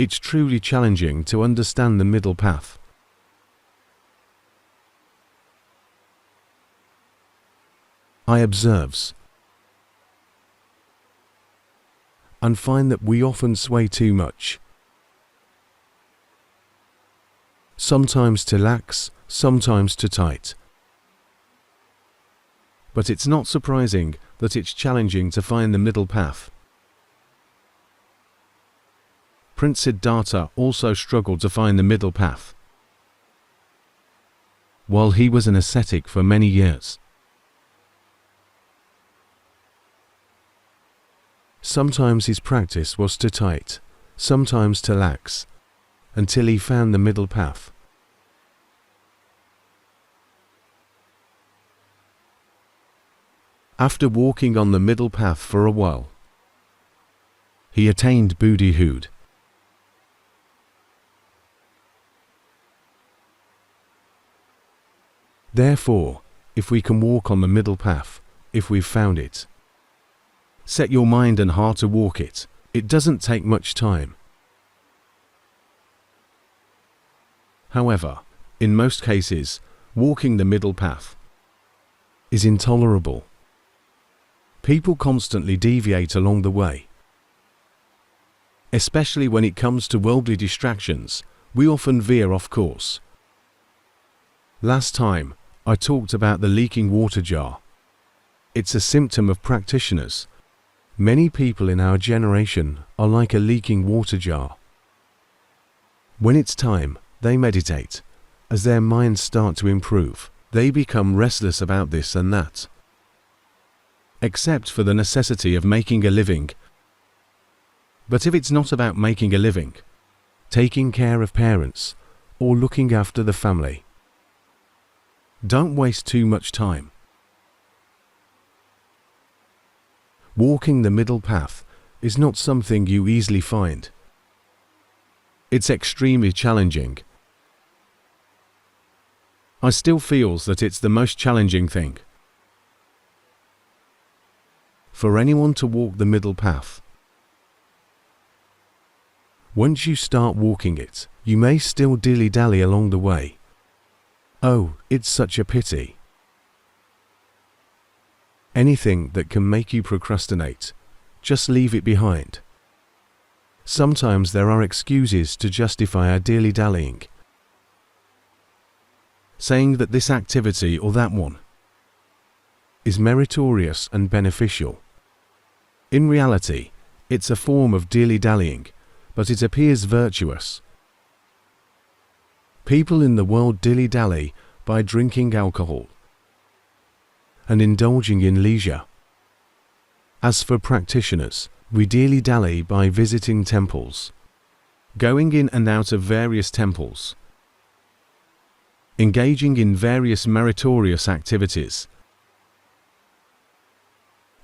It's truly challenging to understand the middle path. I observes and find that we often sway too much. Sometimes to lax, sometimes to tight. But it's not surprising that it's challenging to find the middle path. Prince Siddhartha also struggled to find the middle path, while he was an ascetic for many years. Sometimes his practice was too tight, sometimes too lax, until he found the middle path. After walking on the middle path for a while, he attained Buddhihood. Therefore, if we can walk on the middle path, if we've found it, set your mind and heart to walk it. It doesn't take much time. However, in most cases, walking the middle path is intolerable. People constantly deviate along the way. Especially when it comes to worldly distractions, we often veer off course. Last time, I talked about the leaking water jar. It's a symptom of practitioners. Many people in our generation are like a leaking water jar. When it's time, they meditate. As their minds start to improve, they become restless about this and that. Except for the necessity of making a living. But if it's not about making a living, taking care of parents, or looking after the family, don't waste too much time. Walking the middle path is not something you easily find. It's extremely challenging. I still feel that it's the most challenging thing for anyone to walk the middle path. Once you start walking it, you may still dilly-dally along the way. Oh, it's such a pity. Anything that can make you procrastinate, just leave it behind. Sometimes there are excuses to justify our dilly-dallying, saying that this activity or that one is meritorious and beneficial. In reality, it's a form of dilly-dallying, but it appears virtuous. People in the world dilly-dally by drinking alcohol and indulging in leisure. As for practitioners, we dilly-dally by visiting temples, going in and out of various temples, engaging in various meritorious activities.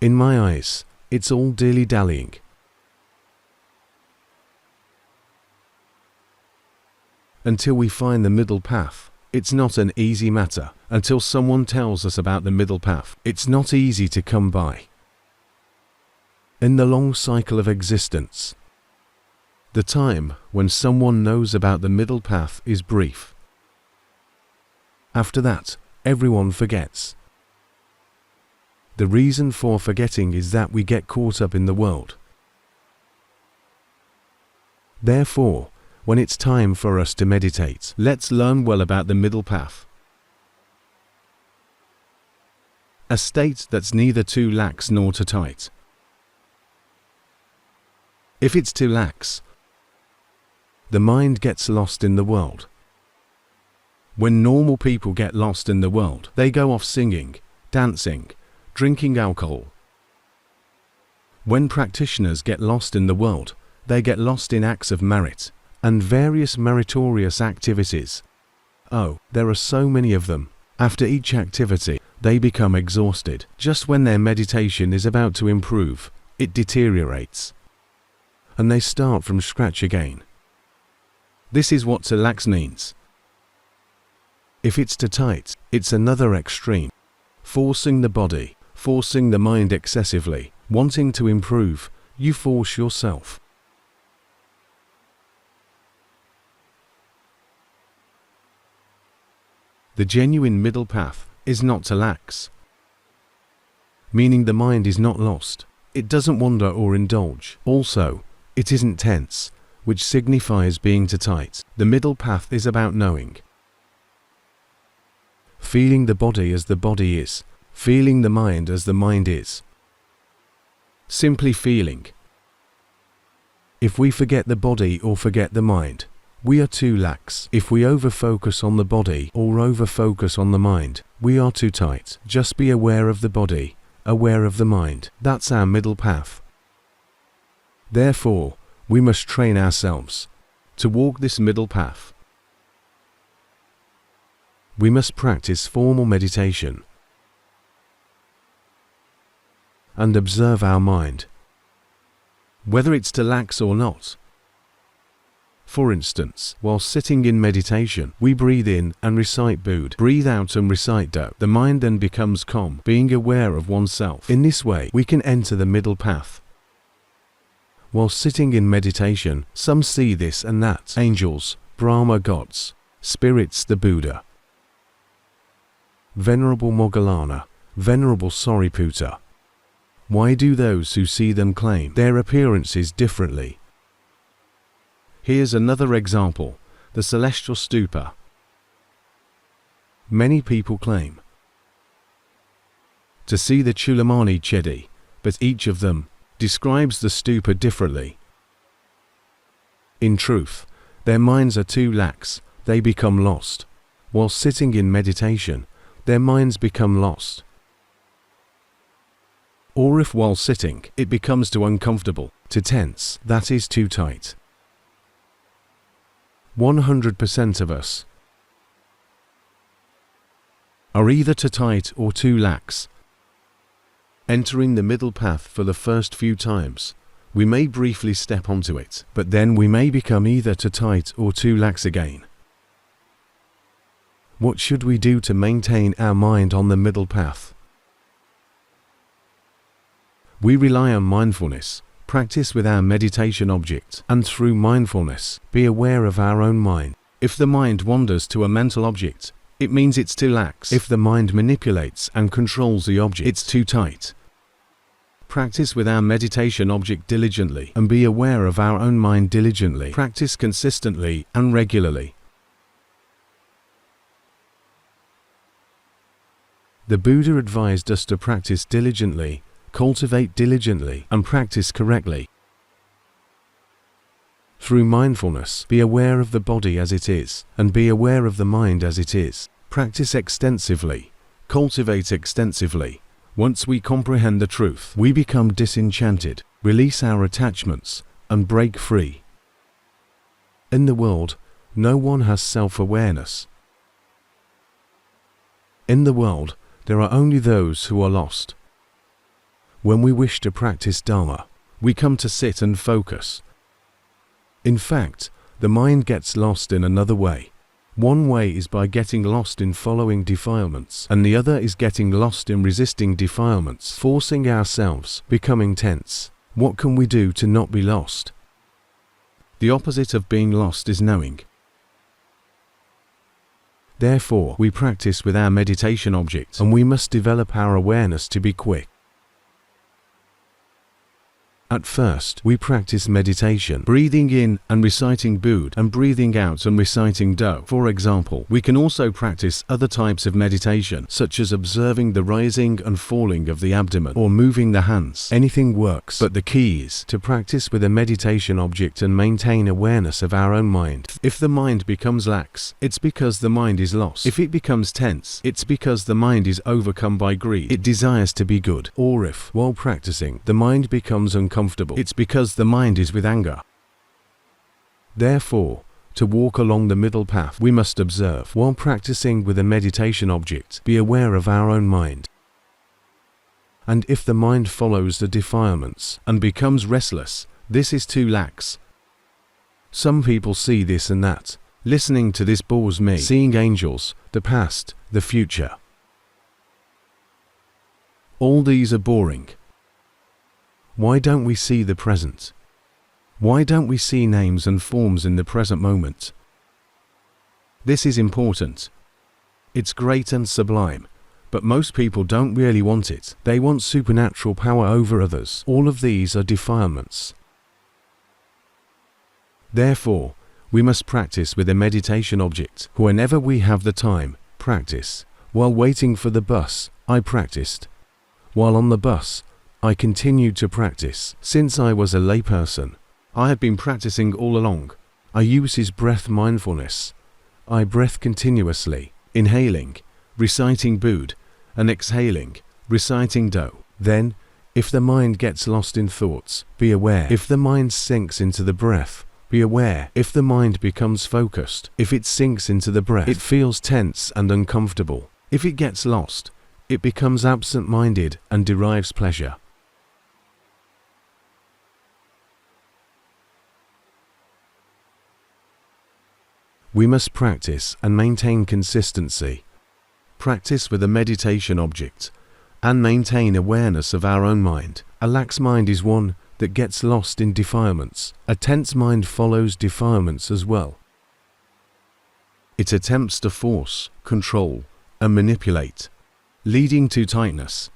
In my eyes, it's all dilly-dallying. Until we find the middle path, it's not an easy matter. Until someone tells us about the middle path, it's not easy to come by. In the long cycle of existence, the time when someone knows about the middle path is brief. After that, everyone forgets. The reason for forgetting is that we get caught up in the world. Therefore, when it's time for us to meditate, let's learn well about the middle path. A state that's neither too lax nor too tight. If it's too lax, the mind gets lost in the world. When normal people get lost in the world, they go off singing, dancing, drinking alcohol. When practitioners get lost in the world, they get lost in acts of merit and various meritorious activities. Oh, there are so many of them. After each activity, they become exhausted. Just when their meditation is about to improve, it deteriorates, and they start from scratch again. This is what too lax means. If it's too tight, it's another extreme. Forcing the body, forcing the mind excessively, wanting to improve, you force yourself. The genuine middle path is not to lax, meaning the mind is not lost. It doesn't wander or indulge. Also, it isn't tense, which signifies being too tight. The middle path is about knowing, feeling the body as the body is, feeling the mind as the mind is. Simply feeling. If we forget the body or forget the mind, we are too lax. If we over-focus on the body or over-focus on the mind, we are too tight. Just be aware of the body, aware of the mind. That's our middle path. Therefore, we must train ourselves to walk this middle path. We must practice formal meditation and observe our mind, whether it's to lax or not. For instance, while sitting in meditation, we breathe in and recite Bud, breathe out and recite Do. The mind then becomes calm, being aware of oneself. In this way, we can enter the middle path. While sitting in meditation, some see this and that, angels, Brahma gods, spirits, the Buddha, Venerable Moggallana, Venerable Sariputta. Why do those who see them claim their appearances differently? Here's another example, the celestial stupa. Many people claim to see the Chulamani Chedi, but each of them describes the stupa differently. In truth, their minds are too lax, they become lost. While sitting in meditation, their minds become lost. Or if while sitting, it becomes too uncomfortable, too tense, that is too tight. 100% of us are either too tight or too lax. Entering the middle path for the first few times, we may briefly step onto it, but then we may become either too tight or too lax again. What should we do to maintain our mind on the middle path? We rely on mindfulness, practice with our meditation object, and through mindfulness, be aware of our own mind. If the mind wanders to a mental object, it means it's too lax. If the mind manipulates and controls the object, it's too tight. Practice with our meditation object diligently and be aware of our own mind diligently. Practice consistently and regularly. The Buddha advised us to practice diligently, cultivate diligently, and practice correctly. Through mindfulness, be aware of the body as it is, and be aware of the mind as it is. Practice extensively, cultivate extensively. Once we comprehend the truth, we become disenchanted, release our attachments, and break free. In the world, no one has self-awareness. In the world, there are only those who are lost. When we wish to practice Dharma, we come to sit and focus. In fact, the mind gets lost in another way. One way is by getting lost in following defilements, and the other is getting lost in resisting defilements, forcing ourselves, becoming tense. What can we do to not be lost? The opposite of being lost is knowing. Therefore, we practice with our meditation object, and we must develop our awareness to be quick. At first, we practice meditation, breathing in and reciting Bud, and breathing out and reciting Do. For example, we can also practice other types of meditation, such as observing the rising and falling of the abdomen, or moving the hands. Anything works, but the key is to practice with a meditation object and maintain awareness of our own mind. If the mind becomes lax, it's because the mind is lost. If it becomes tense, it's because the mind is overcome by greed. It desires to be good. Or if, while practicing, the mind becomes uncomfortable, it's because the mind is with anger. Therefore, to walk along the middle path, we must observe. While practicing with a meditation object, be aware of our own mind. And if the mind follows the defilements and becomes restless, this is too lax. Some people see this and that. Listening to this bores me. Seeing angels, the past, the future. All these are boring. Why don't we see the present? Why don't we see names and forms in the present moment? This is important. It's great and sublime, but most people don't really want it. They want supernatural power over others. All of these are defilements. Therefore, we must practice with a meditation object. Whenever we have the time, practice. While waiting for the bus, I practiced. While on the bus, I continued to practice. Since I was a layperson, I had been practicing all along. I use his breath mindfulness. I breath continuously, inhaling, reciting Bud, and exhaling, reciting Do. Then, if the mind gets lost in thoughts, be aware. If the mind sinks into the breath, be aware. If the mind becomes focused, if it sinks into the breath, it feels tense and uncomfortable. If it gets lost, it becomes absent-minded and derives pleasure. We must practice and maintain consistency. Practice with a meditation object and maintain awareness of our own mind. A lax mind is one that gets lost in defilements. A tense mind follows defilements as well. It attempts to force, control, and manipulate, leading to tightness.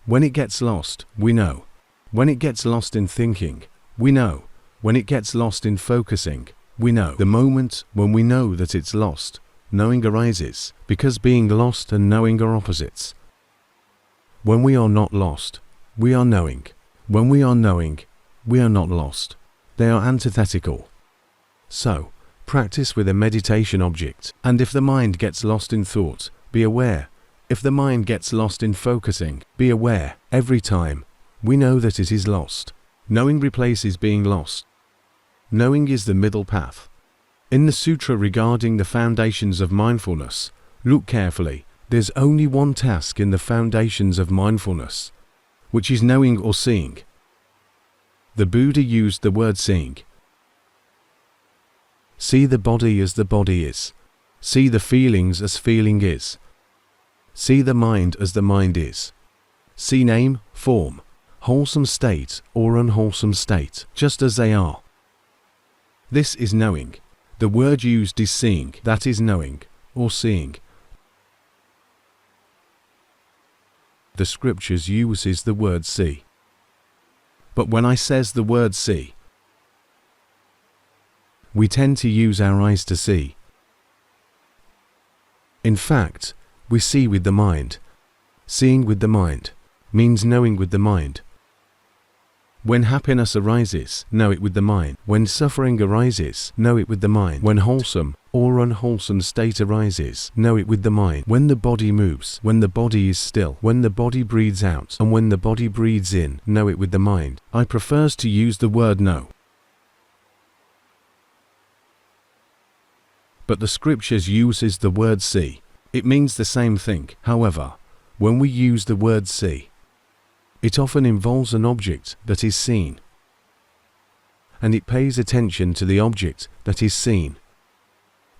When it gets lost, we know. When it gets lost in thinking, we know. When it gets lost in focusing, we know. The moment when we know that it's lost, knowing arises, because being lost and knowing are opposites. When we are not lost, we are knowing. When we are knowing, we are not lost. They are antithetical. So, practice with a meditation object, and if the mind gets lost in thought, be aware. If the mind gets lost in focusing, be aware. Every time, we know that it is lost. Knowing replaces being lost. Knowing is the middle path. In the sutra regarding the foundations of mindfulness, look carefully. There's only one task in the foundations of mindfulness, which is knowing or seeing. The Buddha used the word seeing. See the body as the body is. See the feelings as feeling is. See the mind as the mind is. See name, form, wholesome state or unwholesome state, just as they are. This is knowing. The word used is seeing, that is knowing, or seeing. The scriptures uses the word see. But when I says the word see, we tend to use our eyes to see. In fact, we see with the mind. Seeing with the mind means knowing with the mind. When happiness arises, know it with the mind. When suffering arises, know it with the mind. When wholesome or unwholesome state arises, know it with the mind. When the body moves, when the body is still, when the body breathes out, and when the body breathes in, know it with the mind. I prefers to use the word know. But the scriptures uses the word see. It means the same thing. However, when we use the word see, it often involves an object that is seen, and it pays attention to the object that is seen.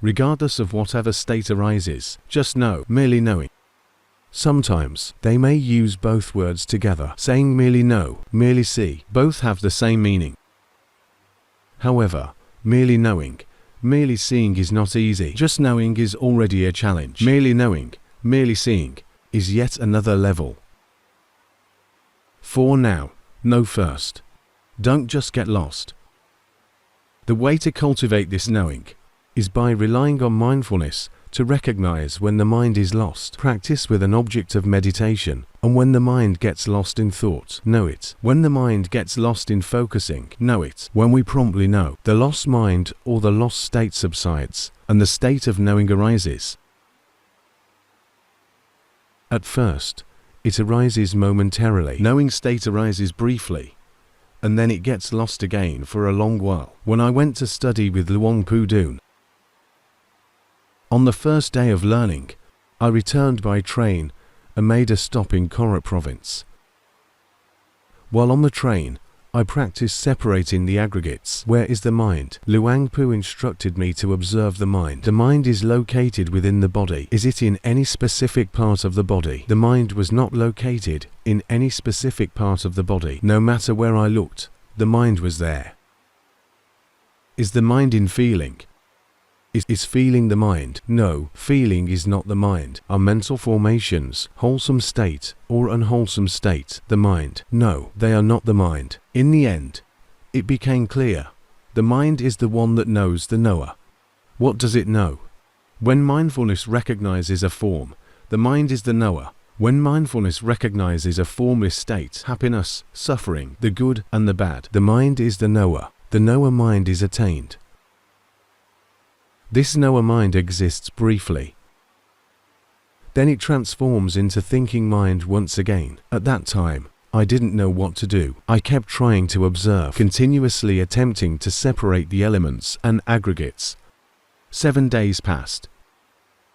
Regardless of whatever state arises, just know, merely knowing. Sometimes, they may use both words together, saying merely know, merely see. Both have the same meaning. However, merely knowing, merely seeing is not easy. Just knowing is already a challenge. Merely knowing, merely seeing, is yet another level. For now, know first. Don't just get lost. The way to cultivate this knowing is by relying on mindfulness to recognize when the mind is lost. Practice with an object of meditation, and when the mind gets lost in thought, know it. When the mind gets lost in focusing, know it. When we promptly know, the lost mind or the lost state subsides, and the state of knowing arises. At first, it arises momentarily. Knowing state arises briefly, and then it gets lost again for a long while. When I went to study with Luang Pu Dun, on the first day of learning, I returned by train and made a stop in Korat province. While on the train, I practiced separating the aggregates. Where is the mind? Luang Pu instructed me to observe the mind. The mind is located within the body. Is it in any specific part of the body? The mind was not located in any specific part of the body. No matter where I looked, the mind was there. Is the mind in feeling? Is feeling the mind? No, feeling is not the mind. Are mental formations, wholesome state or unwholesome state, the mind? No, they are not the mind. In the end, it became clear. The mind is the one that knows the knower. What does it know? When mindfulness recognizes a form, the mind is the knower. When mindfulness recognizes a formless state, happiness, suffering, the good and the bad, the mind is the knower. The knower mind is attained. This knower mind exists briefly. Then it transforms into thinking mind once again. At that time, I didn't know what to do. I kept trying to observe, continuously attempting to separate the elements and aggregates. 7 days passed,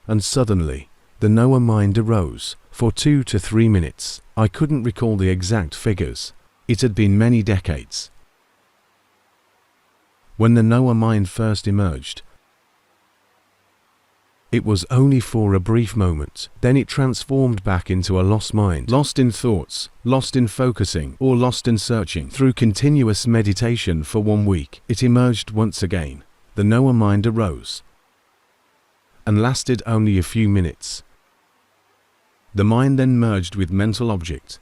and suddenly, the knower mind arose. For 2 to 3 minutes, I couldn't recall the exact figures. It had been many decades. When the knower mind first emerged, it was only for a brief moment. Then it transformed back into a lost mind, lost in thoughts, lost in focusing, or lost in searching. Through continuous meditation for 1 week, it emerged once again. The knower mind arose and lasted only a few minutes. The mind then merged with mental object,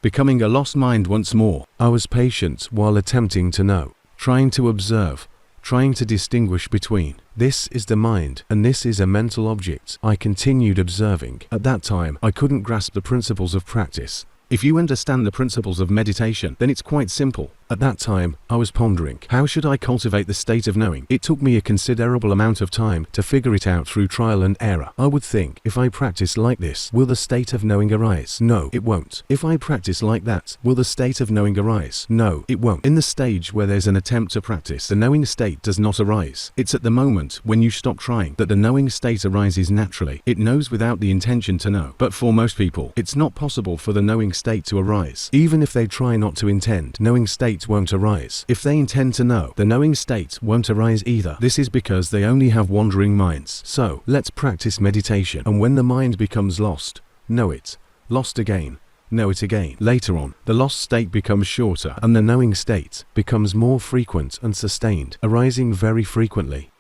becoming a lost mind once more. I was patient while attempting to know, trying to observe, trying to distinguish between. This is the mind, and this is a mental object. I continued observing. At that time, I couldn't grasp the principles of practice. If you understand the principles of meditation, then it's quite simple. At that time, I was pondering, how should I cultivate the state of knowing? It took me a considerable amount of time to figure it out through trial and error. I would think, if I practice like this, will the state of knowing arise? No, it won't. If I practice like that, will the state of knowing arise? No, it won't. In the stage where there's an attempt to practice, the knowing state does not arise. It's at the moment when you stop trying that the knowing state arises naturally. It knows without the intention to know. But for most people, it's not possible for the knowing state to arise. Even if they try not to intend, knowing state won't arise. If they intend to know, the knowing state won't arise either. This is because they only have wandering minds. So, let's practice meditation. And when the mind becomes lost, know it. Lost again, know it again. Later on, the lost state becomes shorter and the knowing state becomes more frequent and sustained, arising very frequently.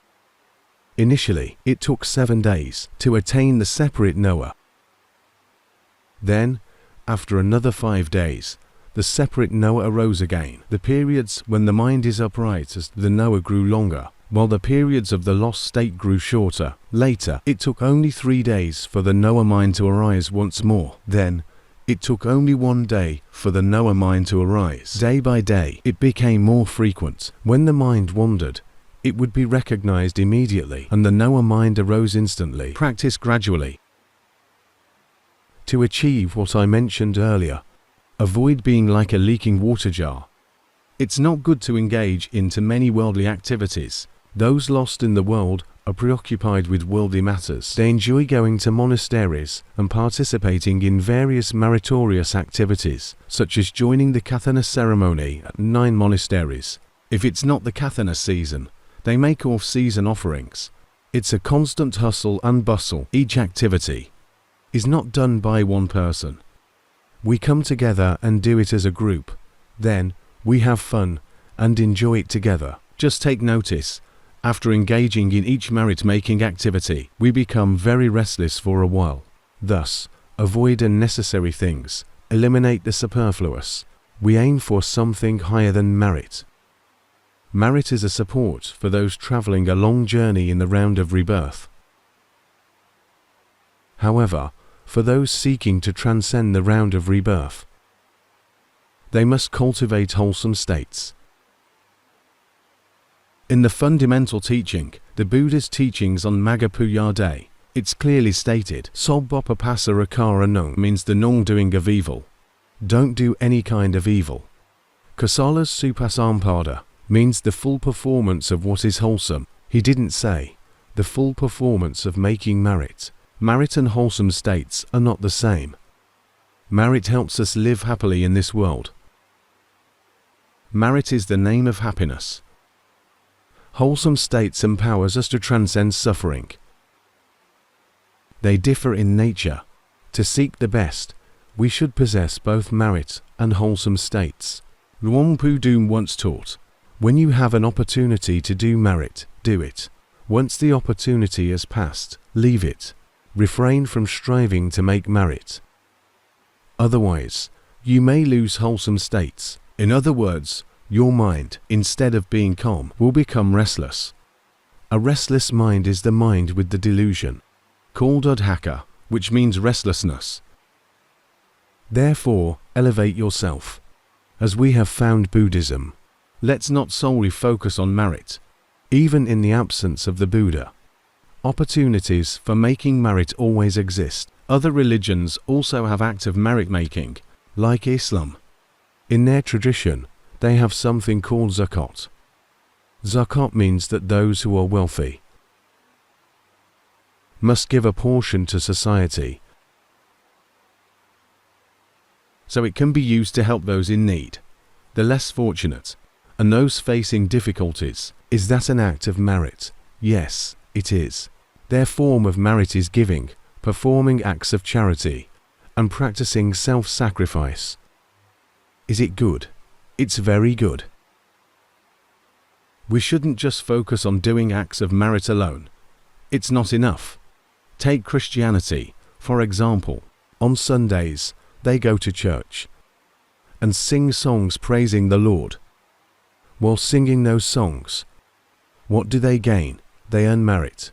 Initially, it took 7 days to attain the separate knower. Then, after another 5 days, the separate knower arose again. The periods when the mind is upright as the knower grew longer, while the periods of the lost state grew shorter. Later, it took only 3 days for the knower mind to arise once more. Then, it took only 1 day for the knower mind to arise. Day by day, it became more frequent. When the mind wandered, it would be recognized immediately, and the knower mind arose instantly. Practice gradually. To achieve what I mentioned earlier, avoid being like a leaking water jar. It's not good to engage into many worldly activities. Those lost in the world are preoccupied with worldly matters. They enjoy going to monasteries and participating in various meritorious activities, such as joining the Kathana ceremony at 9 monasteries. If it's not the Kathana season, they make off-season offerings. It's a constant hustle and bustle. Each activity is not done by one person. We come together and do it as a group. Then, we have fun and enjoy it together. Just take notice, after engaging in each merit-making activity, we become very restless for a while. Thus, avoid unnecessary things, eliminate the superfluous. We aim for something higher than merit. Merit is a support for those traveling a long journey in the round of rebirth. However, for those seeking to transcend the round of rebirth, they must cultivate wholesome states. In the fundamental teaching, the Buddha's teachings on Magga Puya Day, it's clearly stated, Sobbapa Passarakara Nung means the non-doing of evil. Don't do any kind of evil. Kusala's Supasampada means the full performance of what is wholesome. He didn't say, the full performance of making merit. Merit and wholesome states are not the same. Merit helps us live happily in this world. Merit is the name of happiness. Wholesome states empowers us to transcend suffering. They differ in nature. To seek the best, we should possess both merit and wholesome states. Luang Pu Doom once taught, when you have an opportunity to do merit, do it. Once the opportunity has passed, leave it. Refrain from striving to make merit. Otherwise, you may lose wholesome states. In other words, your mind, instead of being calm, will become restless. A restless mind is the mind with the delusion, called udhaka, which means restlessness. Therefore, elevate yourself. As we have found Buddhism, let's not solely focus on merit. Even in the absence of the Buddha, opportunities for making merit always exist. Other religions also have active merit making, like Islam. In their tradition, they have something called zakat. Zakat means that those who are wealthy must give a portion to society, so it can be used to help those in need, the less fortunate, and those facing difficulties. Is that an act of merit? Yes, it is. Their form of merit is giving, performing acts of charity, and practicing self-sacrifice. Is it good? It's very good. We shouldn't just focus on doing acts of merit alone. It's not enough. Take Christianity, for example. On Sundays, they go to church and sing songs praising the Lord. While singing those songs, what do they gain? They earn merit.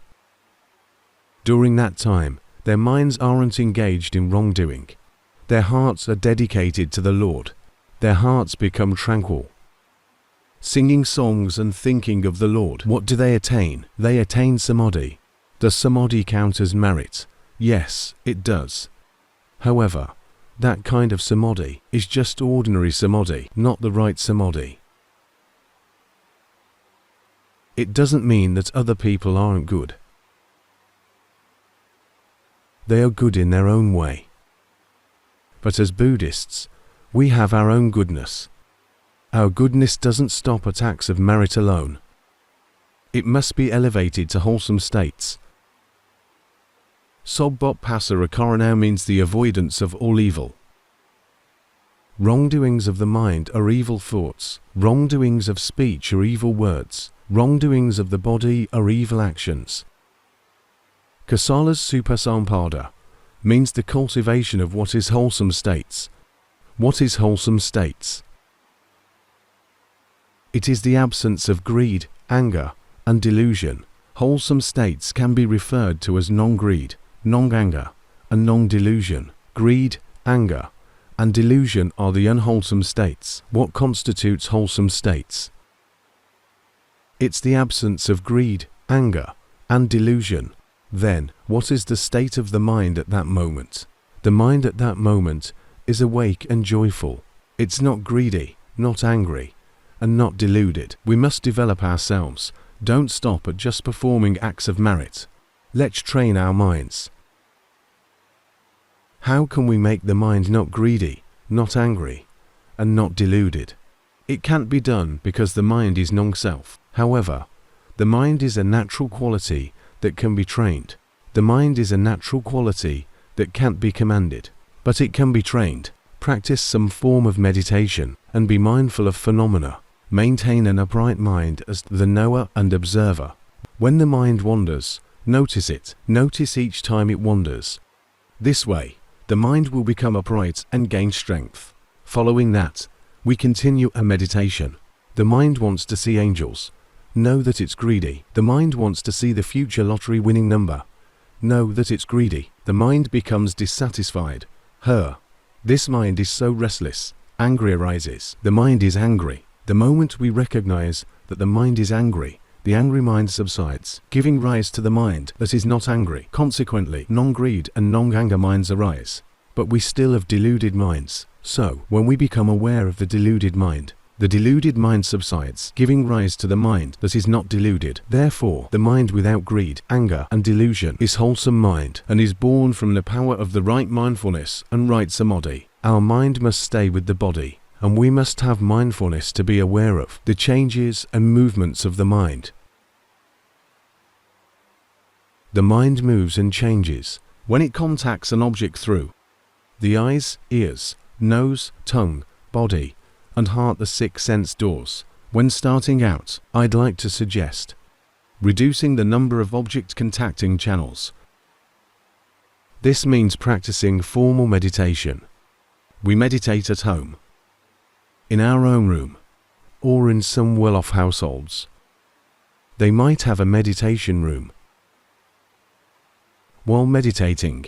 During that time, their minds aren't engaged in wrongdoing. Their hearts are dedicated to the Lord. Their hearts become tranquil. Singing songs and thinking of the Lord, what do they attain? They attain samadhi. Does samadhi count as merit? Yes, it does. However, that kind of samadhi is just ordinary samadhi, not the right samadhi. It doesn't mean that other people aren't good. They are good in their own way. But as Buddhists, we have our own goodness. Our goodness doesn't stop at acts of merit alone. It must be elevated to wholesome states. Sobbotpassa Akaranau means the avoidance of all evil. Wrongdoings of the mind are evil thoughts. Wrongdoings of speech are evil words. Wrongdoings of the body are evil actions. Kasala's Supasampada means the cultivation of what is wholesome states. What is wholesome states? It is the absence of greed, anger, and delusion. Wholesome states can be referred to as non-greed, non-anger, and non-delusion. Greed, anger, and delusion are the unwholesome states. What constitutes wholesome states? It's the absence of greed, anger, and delusion. Then, what is the state of the mind at that moment? The mind at that moment is awake and joyful. It's not greedy, not angry, and not deluded. We must develop ourselves. Don't stop at just performing acts of merit. Let's train our minds. How can we make the mind not greedy, not angry, and not deluded? It can't be done because the mind is non-self. However, the mind is a natural quality that can be trained. The mind is a natural quality that can't be commanded, but it can be trained. Practice some form of meditation and be mindful of phenomena. Maintain an upright mind as the knower and observer. When the mind wanders, notice it. Notice each time it wanders. This way, the mind will become upright and gain strength. Following that, we continue a meditation. The mind wants to see angels. Know that it's greedy. The mind wants to see the future lottery winning number. Know that it's greedy. The mind becomes dissatisfied. This mind is so restless. Anger arises. The mind is angry. The moment we recognize that the mind is angry, the angry mind subsides, giving rise to the mind that is not angry. Consequently, non-greed and non-anger minds arise. But we still have deluded minds. So, when we become aware of the deluded mind subsides, giving rise to the mind that is not deluded. Therefore, the mind without greed, anger, and delusion is wholesome mind and is born from the power of the right mindfulness and right samadhi. Our mind must stay with the body, and we must have mindfulness to be aware of the changes and movements of the mind. The mind moves and changes when it contacts an object through the eyes, ears, nose, tongue, body, and heart, the six sense doors. When starting out, I'd like to suggest reducing the number of object contacting channels. This means practicing formal meditation. We meditate at home, in our own room, or in some well-off households. They might have a meditation room. While meditating,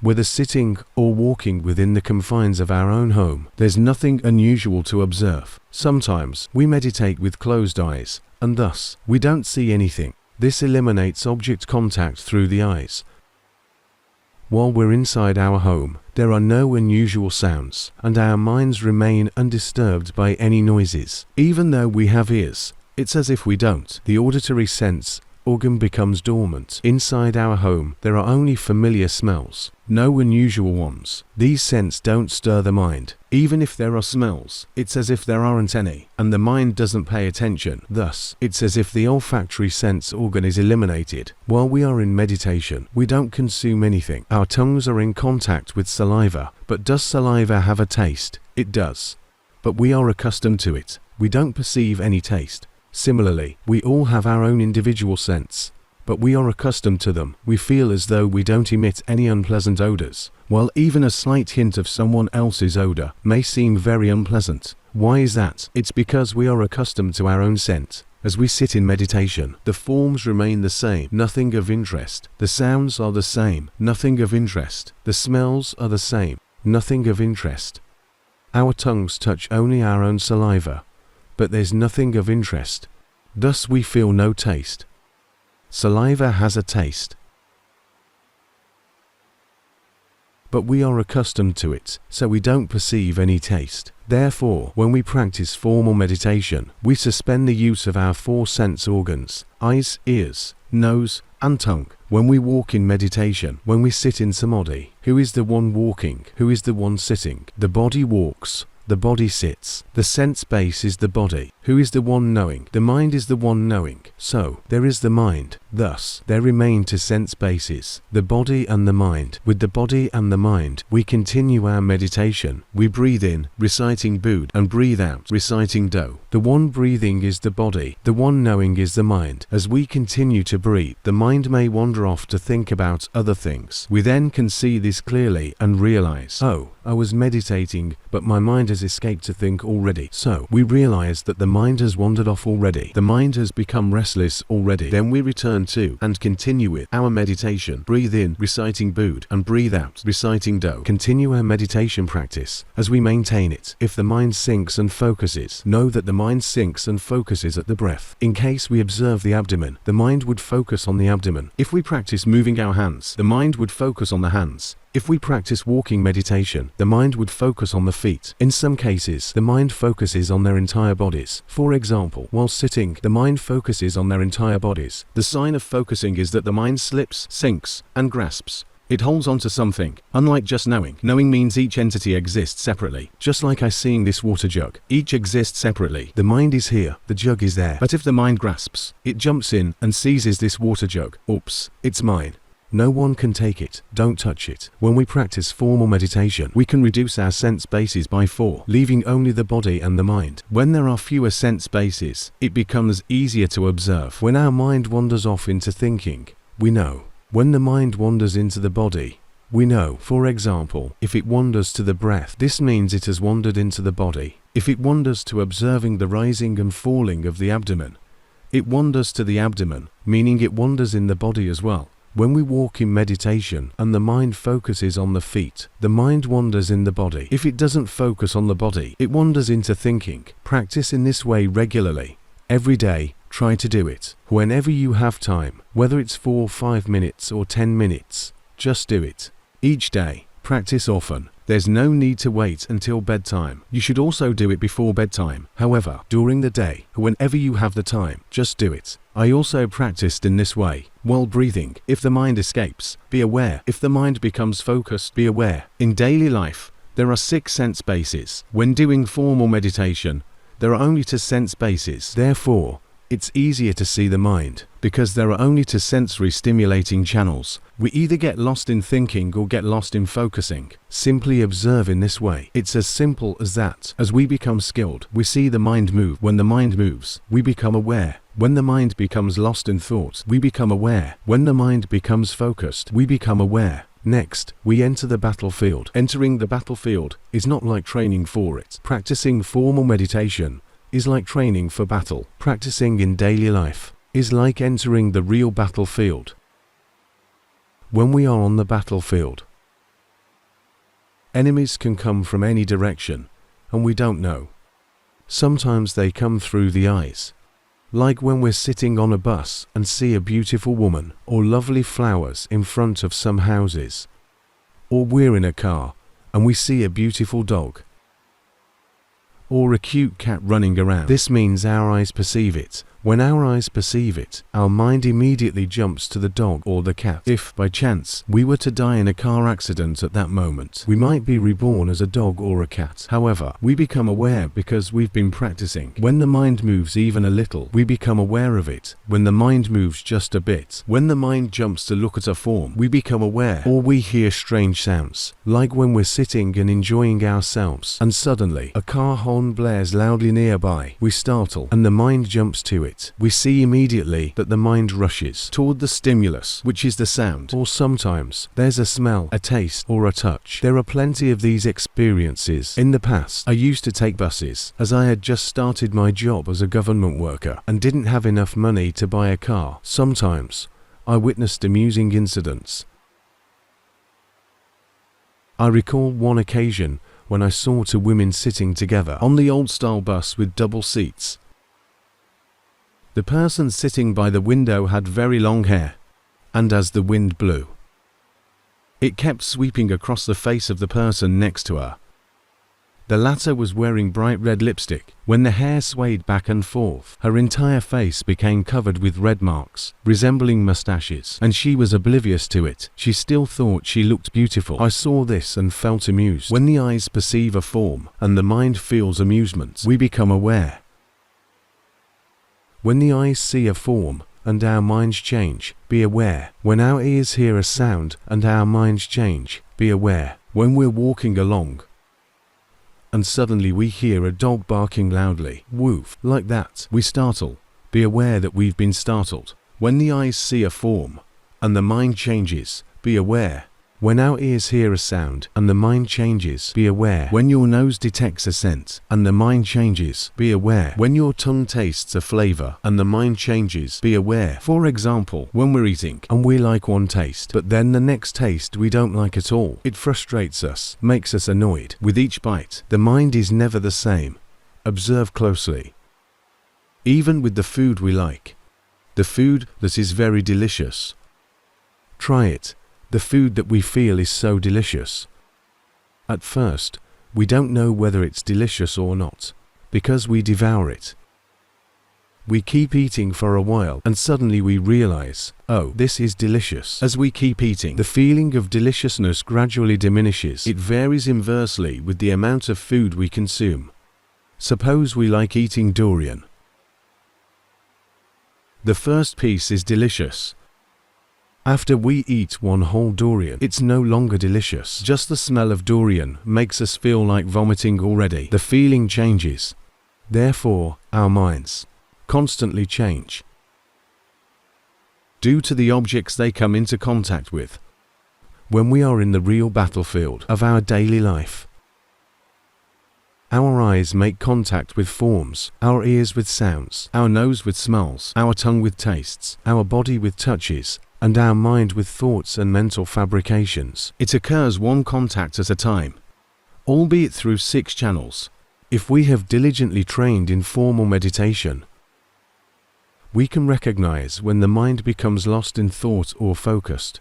whether sitting or walking within the confines of our own home, there's nothing unusual to observe. Sometimes we meditate with closed eyes, and thus we don't see anything. This eliminates object contact through the eyes. While we're inside our home, there are no unusual sounds, and our minds remain undisturbed by any noises. Even though we have ears, it's as if we don't. The auditory sense organ becomes dormant. Inside our home, there are only familiar smells, no unusual ones. These scents don't stir the mind. Even if there are smells, it's as if there aren't any, and the mind doesn't pay attention. Thus, it's as if the olfactory sense organ is eliminated. While we are in meditation, we don't consume anything. Our tongues are in contact with saliva, but does saliva have a taste? It does. But we are accustomed to it. We don't perceive any taste. Similarly, we all have our own individual scents, but we are accustomed to them. We feel as though we don't emit any unpleasant odors, while even a slight hint of someone else's odor may seem very unpleasant. Why is that? It's because we are accustomed to our own scent. As we sit in meditation, the forms remain the same, nothing of interest. The sounds are the same, nothing of interest. The smells are the same, nothing of interest. Our tongues touch only our own saliva, but there's nothing of interest. Thus we feel no taste. Saliva has a taste, but we are accustomed to it, so we don't perceive any taste. Therefore, when we practice formal meditation, we suspend the use of our four sense organs: eyes, ears, nose, and tongue. When we walk in meditation, when we sit in samadhi, who is the one walking? Who is the one sitting? The body walks. The body sits. The sense base is the body. Who is the one knowing? The mind is the one knowing. So, there is the mind. Thus, there remain two sense bases, the body and the mind. With the body and the mind, we continue our meditation. We breathe in, reciting Bud, and breathe out, reciting Do. The one breathing is the body. The one knowing is the mind. As we continue to breathe, the mind may wander off to think about other things. We then can see this clearly and realize, oh, I was meditating, but my mind has escaped to think already. So, we realize that the mind has wandered off already. The mind has become restless already. Then we return to and continue with our meditation. Breathe in, reciting Bud, and breathe out, reciting Do. Continue our meditation practice as we maintain it. If the mind sinks and focuses, know that the mind sinks and focuses at the breath. In case we observe the abdomen, the mind would focus on the abdomen. If we practice moving our hands, the mind would focus on the hands. If we practice walking meditation, the mind would focus on the feet. In some cases, the mind focuses on their entire bodies. For example, while sitting, the mind focuses on their entire bodies. The sign of focusing is that the mind slips, sinks, and grasps. It holds on to something. Unlike just knowing. Knowing means each entity exists separately. Just like I seeing this water jug. Each exists separately. The mind is here, the jug is there. But if the mind grasps, it jumps in and seizes this water jug. Oops, it's mine. No one can take it. Don't touch it. When we practice formal meditation, we can reduce our sense bases by 4, leaving only the body and the mind. When there are fewer sense bases, it becomes easier to observe. When our mind wanders off into thinking, we know. When the mind wanders into the body, we know. For example, if it wanders to the breath, this means it has wandered into the body. If it wanders to observing the rising and falling of the abdomen, it wanders to the abdomen, meaning it wanders in the body as well. When we walk in meditation and the mind focuses on the feet, the mind wanders in the body. If it doesn't focus on the body, it wanders into thinking. Practice in this way regularly. Every day, try to do it. Whenever you have time, whether it's 4, 5 minutes or 10 minutes, just do it. Each day, practice often. There's no need to wait until bedtime. You should also do it before bedtime. However, during the day, whenever you have the time, just do it. I also practiced in this way. While breathing, if the mind escapes, be aware. If the mind becomes focused, be aware. In daily life, there are 6 sense bases. When doing formal meditation, there are only 2 sense bases. Therefore, It's easier to see the mind, because there are only two sensory stimulating channels. We either get lost in thinking or get lost in focusing. Simply observe in this way. It's as simple as that. As we become skilled, we see the mind move. When the mind moves, we become aware. When the mind becomes lost in thought, we become aware. When the mind becomes focused, we become aware. Next, we enter the battlefield. Entering the battlefield is not like training for it. Practicing formal meditation is like training for battle. Practicing in daily life is like entering the real battlefield. When we are on the battlefield, enemies can come from any direction, and we don't know. Sometimes they come through the eyes, like when we're sitting on a bus and see a beautiful woman or lovely flowers in front of some houses. Or we're in a car and we see a beautiful dog or a cute cat running around. This means our eyes perceive it. When our eyes perceive it, our mind immediately jumps to the dog or the cat. If, by chance, we were to die in a car accident at that moment, we might be reborn as a dog or a cat. However, we become aware because we've been practicing. When the mind moves even a little, we become aware of it. When the mind moves just a bit, when the mind jumps to look at a form, we become aware. Or we hear strange sounds, like when we're sitting and enjoying ourselves, and suddenly, a car horn blares loudly nearby. We startle, and the mind jumps to it. We see immediately that the mind rushes toward the stimulus, which is the sound. Or sometimes, there's a smell, a taste, or a touch. There are plenty of these experiences. In the past, I used to take buses, as I had just started my job as a government worker, and didn't have enough money to buy a car. Sometimes, I witnessed amusing incidents. I recall one occasion when I saw two women sitting together on the old-style bus with double seats. The person sitting by the window had very long hair, and as the wind blew, it kept sweeping across the face of the person next to her. The latter was wearing bright red lipstick. When the hair swayed back and forth, her entire face became covered with red marks, resembling mustaches, and she was oblivious to it. She still thought she looked beautiful. I saw this and felt amused. When the eyes perceive a form, and the mind feels amusement, we become aware. When the eyes see a form, and our minds change, be aware. When our ears hear a sound, and our minds change, be aware. When we're walking along, and suddenly we hear a dog barking loudly, woof, like that, we startle. Be aware that we've been startled. When the eyes see a form, and the mind changes, be aware. When our ears hear a sound, and the mind changes, be aware. When your nose detects a scent, and the mind changes, be aware. When your tongue tastes a flavor, and the mind changes, be aware. For example, when we're eating, and we like one taste, but then the next taste we don't like at all. It frustrates us, makes us annoyed. With each bite, the mind is never the same. Observe closely. Even with the food we like, the food that is very delicious, try it. The food that we feel is so delicious. At first, we don't know whether it's delicious or not, because we devour it. We keep eating for a while, and suddenly we realize, oh, this is delicious. As we keep eating, the feeling of deliciousness gradually diminishes. It varies inversely with the amount of food we consume. Suppose we like eating durian. The first piece is delicious. After we eat one whole durian, it's no longer delicious. Just the smell of durian makes us feel like vomiting already. The feeling changes. Therefore, our minds constantly change due to the objects they come into contact with. When we are in the real battlefield of our daily life, our eyes make contact with forms, our ears with sounds, our nose with smells, our tongue with tastes, our body with touches, and our mind with thoughts and mental fabrications. It occurs one contact at a time, albeit through 6 channels. If we have diligently trained in formal meditation, we can recognize when the mind becomes lost in thought or focused.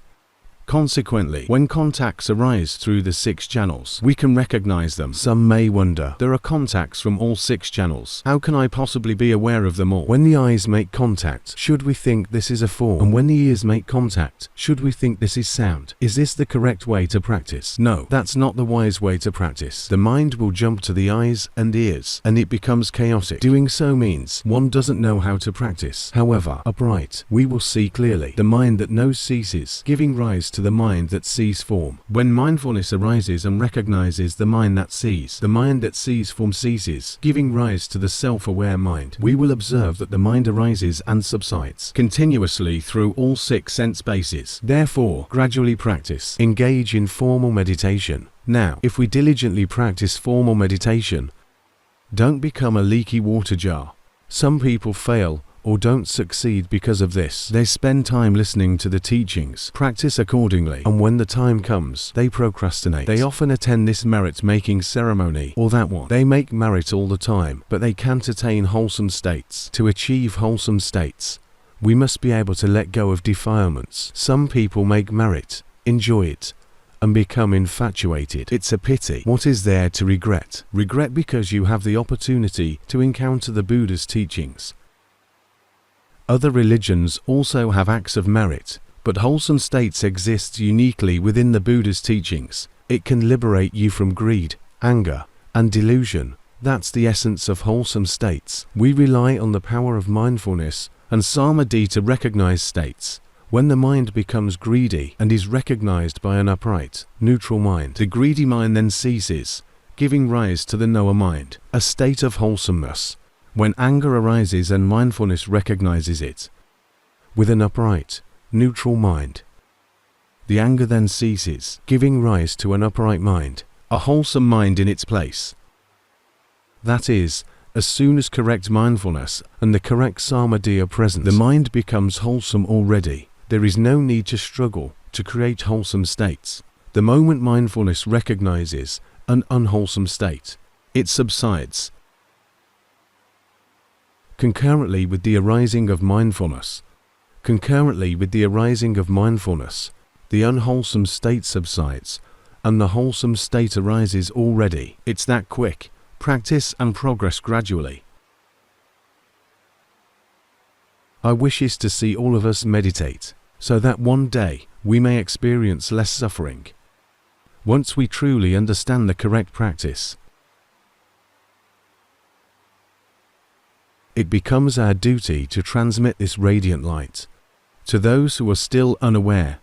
Consequently, when contacts arise through the 6 channels, we can recognize them. Some may wonder, there are contacts from all 6 channels. How can I possibly be aware of them all? When the eyes make contact, should we think this is a form? And when the ears make contact, should we think this is sound? Is this the correct way to practice? No, that's not the wise way to practice. The mind will jump to the eyes and ears, and it becomes chaotic. Doing so means one doesn't know how to practice. However, upright, we will see clearly. The mind that knows ceases, giving rise to the mind that sees form. When mindfulness arises and recognizes the mind that sees form ceases, giving rise to the self-aware mind. We will observe that the mind arises and subsides continuously through all 6 sense bases. Therefore, gradually practice. Engage in formal meditation. Now, if we diligently practice formal meditation, don't become a leaky water jar. Some people fail or don't succeed because of this. They spend time listening to the teachings, practice accordingly, and when the time comes, they procrastinate. They often attend this merit-making ceremony or that one. They make merit all the time, but they can't attain wholesome states. To achieve wholesome states, we must be able to let go of defilements. Some people make merit, enjoy it, and become infatuated. It's a pity. What is there to regret? Regret because you have the opportunity to encounter the Buddha's teachings. Other religions also have acts of merit, but wholesome states exist uniquely within the Buddha's teachings. It can liberate you from greed, anger, and delusion. That's the essence of wholesome states. We rely on the power of mindfulness and samadhi to recognize states. When the mind becomes greedy and is recognized by an upright, neutral mind, the greedy mind then ceases, giving rise to the knower mind, a state of wholesomeness. When anger arises and mindfulness recognizes it, with an upright, neutral mind, the anger then ceases, giving rise to an upright mind, a wholesome mind in its place. That is, as soon as correct mindfulness and the correct samadhi are present, the mind becomes wholesome already. There is no need to struggle to create wholesome states. The moment mindfulness recognizes an unwholesome state, it subsides. Concurrently with the arising of mindfulness, the unwholesome state subsides, and the wholesome state arises already. It's that quick. Practice and progress gradually. I wish to see all of us meditate, so that one day we may experience less suffering. Once we truly understand the correct practice, it becomes our duty to transmit this radiant light to those who are still unaware.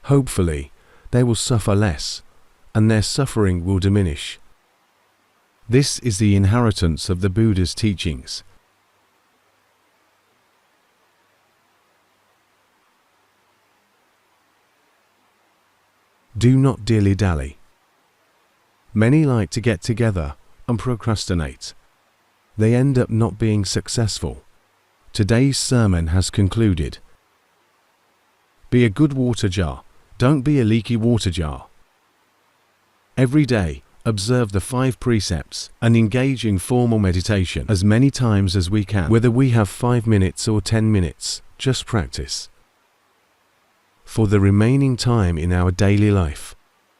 Hopefully, they will suffer less, and their suffering will diminish. This is the inheritance of the Buddha's teachings. Do not dilly-dally. Many like to get together and procrastinate. They end up not being successful. Today's sermon has concluded. Be a good water jar. Don't be a leaky water jar. Every day, observe the 5 precepts and engage in formal meditation as many times as we can. Whether we have 5 minutes or 10 minutes, just practice. For the remaining time in our daily life,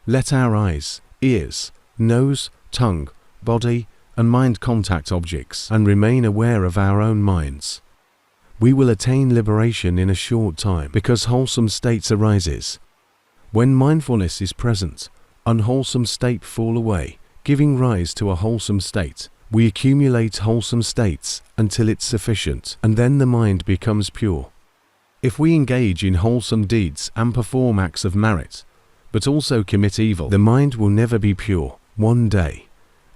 let our eyes, ears, nose, tongue, body, and mind contact objects and remain aware of our own minds. We will attain liberation in a short time because wholesome states arises. When mindfulness is present, unwholesome state fall away, giving rise to a wholesome state. We accumulate wholesome states until it's sufficient, and then the mind becomes pure. If we engage in wholesome deeds and perform acts of merit, but also commit evil, the mind will never be pure. One day,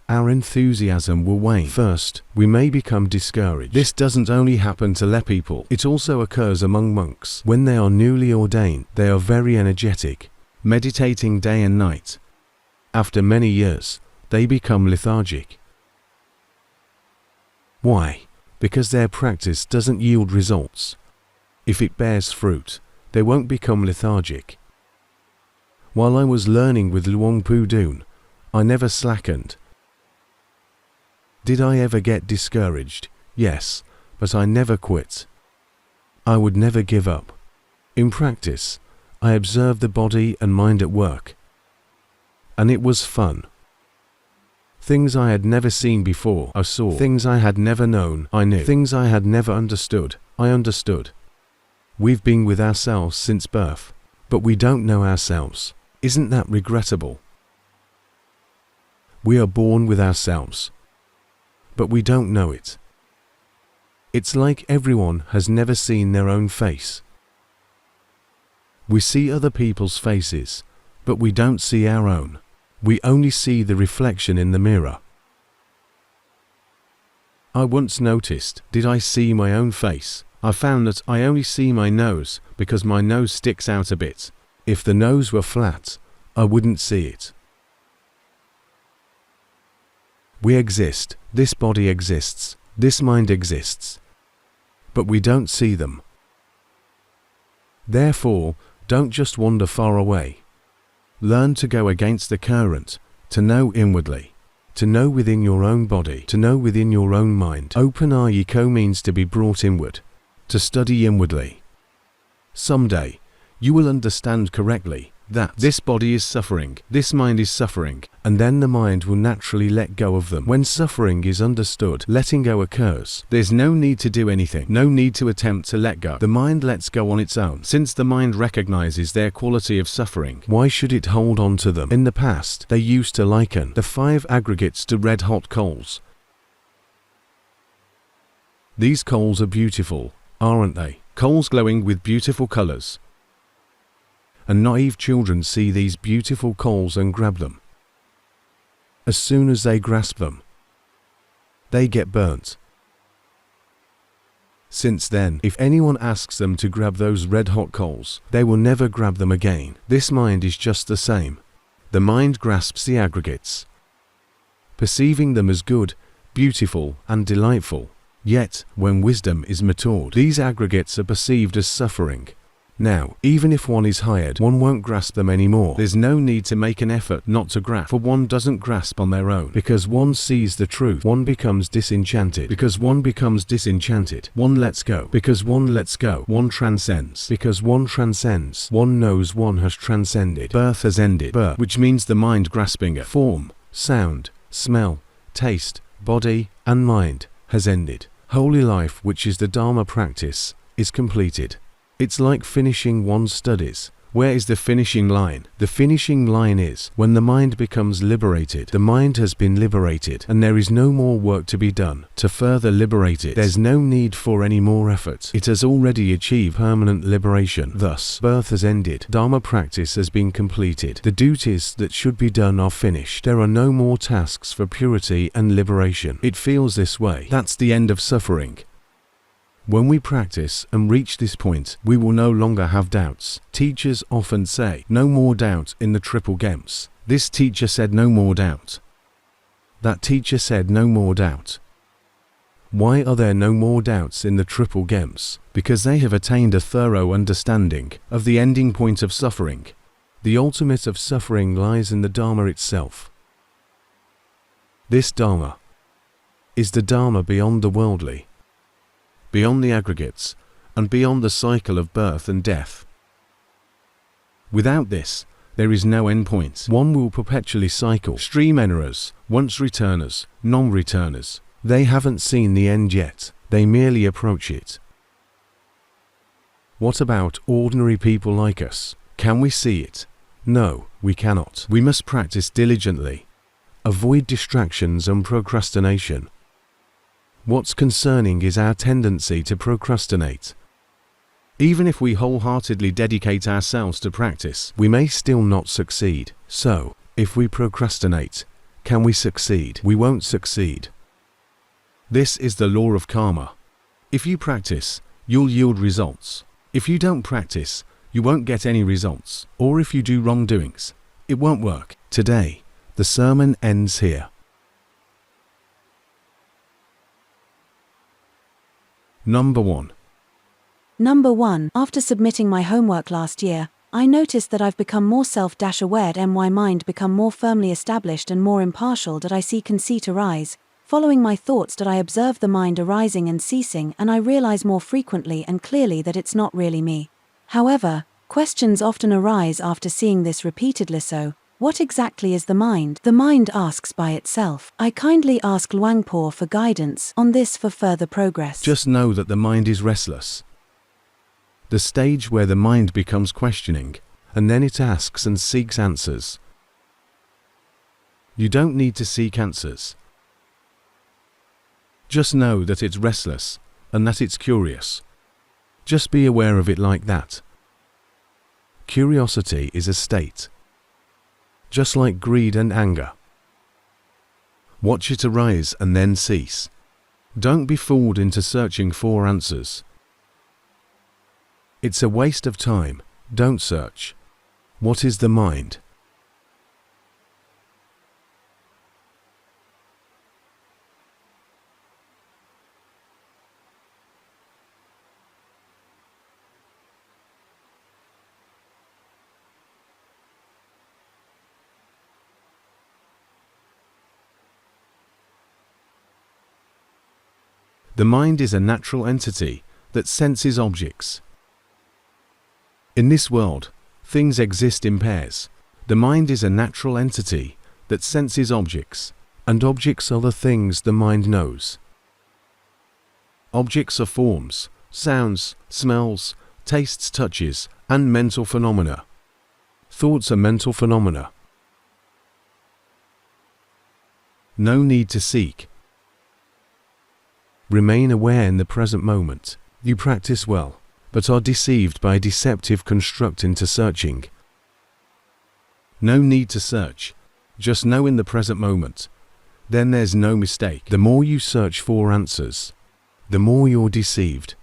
our enthusiasm will wane. First, we may become discouraged. This doesn't only happen to lay people, it also occurs among monks. When they are newly ordained, they are very energetic, meditating day and night. After many years, they become lethargic. Why? Because their practice doesn't yield results. If it bears fruit, they won't become lethargic. While I was learning with Luang Pu Dun, I never slackened. Did I ever get discouraged? Yes, but I never quit. I would never give up. In practice, I observed the body and mind at work. And it was fun. Things I had never seen before, I saw. Things I had never known, I knew. Things I had never understood, I understood. We've been with ourselves since birth, but we don't know ourselves. Isn't that regrettable? We are born with ourselves, but we don't know it. It's like everyone has never seen their own face. We see other people's faces, but we don't see our own. We only see the reflection in the mirror. I once noticed, did I see my own face? I found that I only see my nose because my nose sticks out a bit. If the nose were flat, I wouldn't see it. We exist, this body exists, this mind exists, but we don't see them. Therefore, don't just wander far away. Learn to go against the current, to know inwardly, to know within your own body, to know within your own mind. Open Ayiko means to be brought inward, to study inwardly. Someday, you will understand correctly that this body is suffering, this mind is suffering, and then the mind will naturally let go of them. When suffering is understood, letting go occurs. There's no need to do anything, no need to attempt to let go. The mind lets go on its own. Since the mind recognizes their quality of suffering, why should it hold on to them? In the past, they used to liken the 5 aggregates to red-hot coals. These coals are beautiful, aren't they? Coals glowing with beautiful colors. And naive children see these beautiful coals and grab them. As soon as they grasp them, they get burnt. Since then, if anyone asks them to grab those red-hot coals, they will never grab them again. This mind is just the same. The mind grasps the aggregates, perceiving them as good, beautiful, and delightful. Yet, when wisdom is matured, these aggregates are perceived as suffering. Now, even if one is hired, one won't grasp them anymore. There's no need to make an effort not to grasp, for one doesn't grasp on their own. Because one sees the truth, one becomes disenchanted. Because one becomes disenchanted, one lets go. Because one lets go, one transcends. Because one transcends, one knows one has transcended. Birth has ended. Birth, which means the mind grasping a form, sound, smell, taste, body, and mind, has ended. Holy life, which is the Dharma practice, is completed. It's like finishing one's studies. Where is the finishing line? The finishing line is when the mind becomes liberated. The mind has been liberated, and there is no more work to be done to further liberate it. There's no need for any more effort. It has already achieved permanent liberation. Thus, birth has ended. Dharma practice has been completed. The duties that should be done are finished. There are no more tasks for purity and liberation. It feels this way. That's the end of suffering. When we practice and reach this point, we will no longer have doubts. Teachers often say, no more doubt in the triple gems. This teacher said no more doubt. That teacher said no more doubt. Why are there no more doubts in the triple gems? Because they have attained a thorough understanding of the ending point of suffering. The ultimate of suffering lies in the Dharma itself. This Dharma is the Dharma beyond the worldly, beyond the aggregates, and beyond the cycle of birth and death. Without this, there is no end point. One will perpetually cycle. Stream enterers, once returners, non-returners. They haven't seen the end yet. They merely approach it. What about ordinary people like us? Can we see it? No, we cannot. We must practice diligently. Avoid distractions and procrastination. What's concerning is our tendency to procrastinate. Even if we wholeheartedly dedicate ourselves to practice, we may still not succeed. So, if we procrastinate, can we succeed? We won't succeed. This is the law of karma. If you practice, you'll yield results. If you don't practice, you won't get any results. Or if you do wrongdoings, it won't work. Today, the sermon ends here. Number 1. Number 1. After submitting my homework last year, I noticed that I've become more self-aware and my mind become more firmly established and more impartial that I see conceit arise. Following my thoughts that I observe the mind arising and ceasing and I realize more frequently and clearly that it's not really me. However, Questions often arise after seeing this repeatedly. So, what exactly is the mind? The mind asks by itself. I kindly ask Luangpo for guidance on this for further progress. Just know that the mind is restless. The stage where the mind becomes questioning, and then it asks and seeks answers. You don't need to seek answers. Just know that it's restless, and that it's curious. Just be aware of it like that. Curiosity is a state, just like greed and anger. Watch it arise and then cease. Don't be fooled into searching for answers. It's a waste of time. Don't search. What is the mind? The mind is a natural entity that senses objects. In this world, things exist in pairs. The mind is a natural entity that senses objects, and objects are the things the mind knows. Objects are forms, sounds, smells, tastes, touches, and mental phenomena. Thoughts are mental phenomena. No need to seek. Remain aware in the present moment. You practice well, but are deceived by a deceptive construct into searching. No need to search. Just know in the present moment. Then there's no mistake. The more you search for answers, the more you're deceived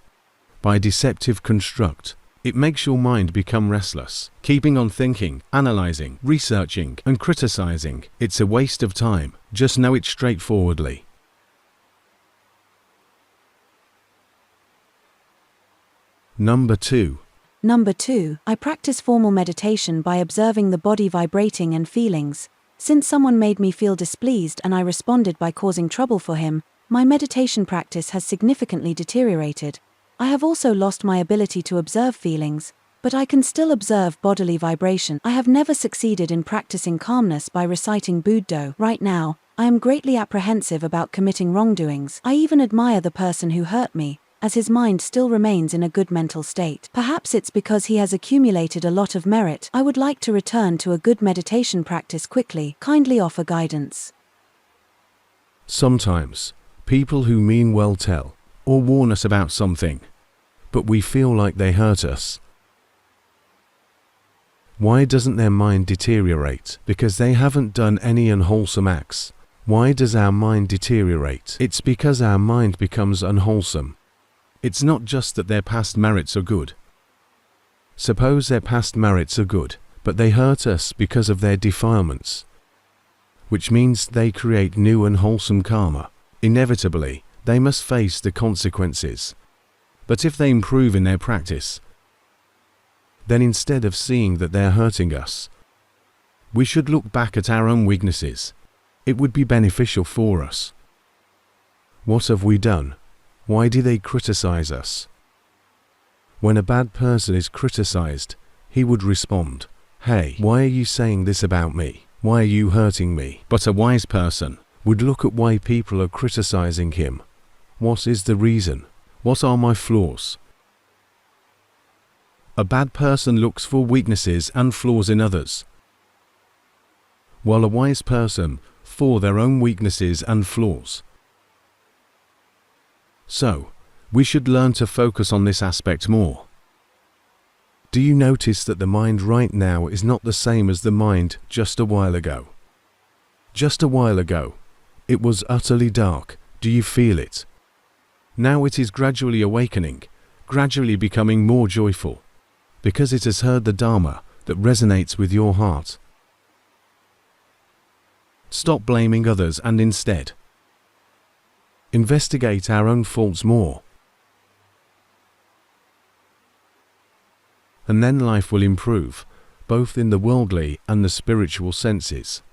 by a deceptive construct. It makes your mind become restless, keeping on thinking, analyzing, researching, and criticizing. It's a waste of time. Just know it straightforwardly. Number 2. Number 2. I practice formal meditation by observing the body vibrating and feelings. Since someone made me feel displeased and I responded by causing trouble for him, my meditation practice has significantly deteriorated. I have also lost my ability to observe feelings, but I can still observe bodily vibration. I have never succeeded in practicing calmness by reciting Buddho. Right now, I am greatly apprehensive about committing wrongdoings. I even admire the person who hurt me, as his mind still remains in a good mental state. Perhaps it's because he has accumulated a lot of merit. I would like to return to a good meditation practice quickly. Kindly offer guidance. Sometimes, people who mean well tell or warn us about something, but we feel like they hurt us. Why doesn't their mind deteriorate? Because they haven't done any unwholesome acts. Why does our mind deteriorate? It's because our mind becomes unwholesome. It's not just that their past merits are good. Suppose their past merits are good, but they hurt us because of their defilements, which means they create new unwholesome karma. Inevitably, they must face the consequences. But if they improve in their practice, then instead of seeing that they're hurting us, we should look back at our own weaknesses. It would be beneficial for us. What have we done? Why do they criticize us? When a bad person is criticized, he would respond, "Hey, why are you saying this about me? Why are you hurting me?" But a wise person would look at why people are criticizing him. What is the reason? What are my flaws? A bad person looks for weaknesses and flaws in others, while a wise person for their own weaknesses and flaws. So, we should learn to focus on this aspect more. Do you notice that the mind right now is not the same as the mind just a while ago? Just a while ago, it was utterly dark. Do you feel it? Now it is gradually awakening, gradually becoming more joyful, because it has heard the Dharma that resonates with your heart. Stop blaming others and instead investigate our own faults more. And then life will improve, both in the worldly and the spiritual senses.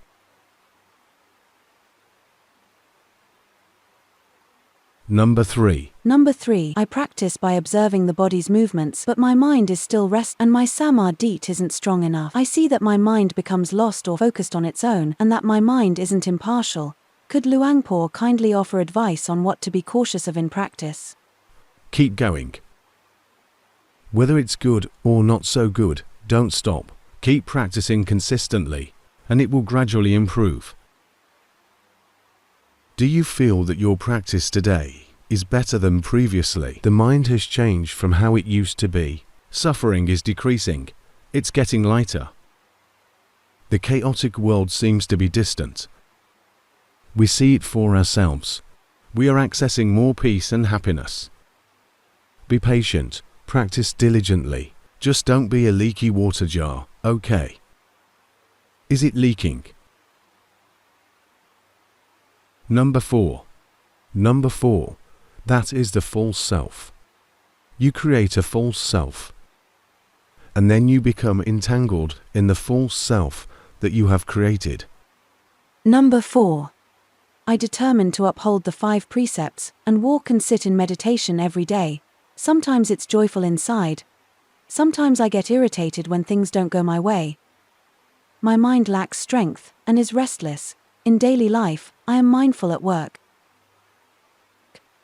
Number 3. Number 3. I practice by observing the body's movements, but my mind is still and my samadhi isn't strong enough. I see that my mind becomes lost or focused on its own, and that my mind isn't impartial. Could Luangpo kindly offer advice on what to be cautious of in practice? Keep going. Whether it's good or not so good, don't stop. Keep practicing consistently, and it will gradually improve. Do you feel that your practice today is better than previously? The mind has changed from how it used to be. Suffering is decreasing. It's getting lighter. The chaotic world seems to be distant. We see it for ourselves. We are accessing more peace and happiness. Be patient. Practice diligently. Just don't be a leaky water jar, okay? Is it leaking? Number 4. Number 4. That is the false self. You create a false self, and then you become entangled in the false self that you have created. Number 4. I determine to uphold the 5 precepts and walk and sit in meditation every day. Sometimes it's joyful inside. Sometimes I get irritated when things don't go my way. My mind lacks strength and is restless. In daily life, I am mindful at work.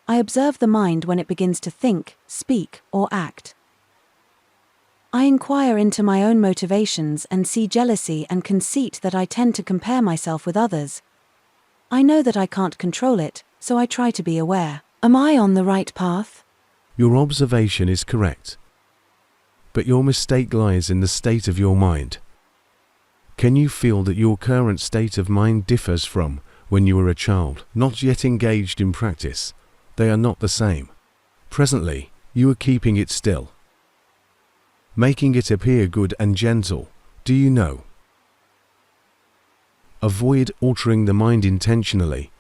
I observe the mind when it begins to think, speak, or act. I inquire into my own motivations and see jealousy and conceit that I tend to compare myself with others. I know that I can't control it, so I try to be aware. Am I on the right path? Your observation is correct, but your mistake lies in the state of your mind. Can you feel that your current state of mind differs from when you were a child, not yet engaged in practice? They are not the same. Presently, you are keeping it still, making it appear good and gentle. Do you know? Avoid altering the mind intentionally.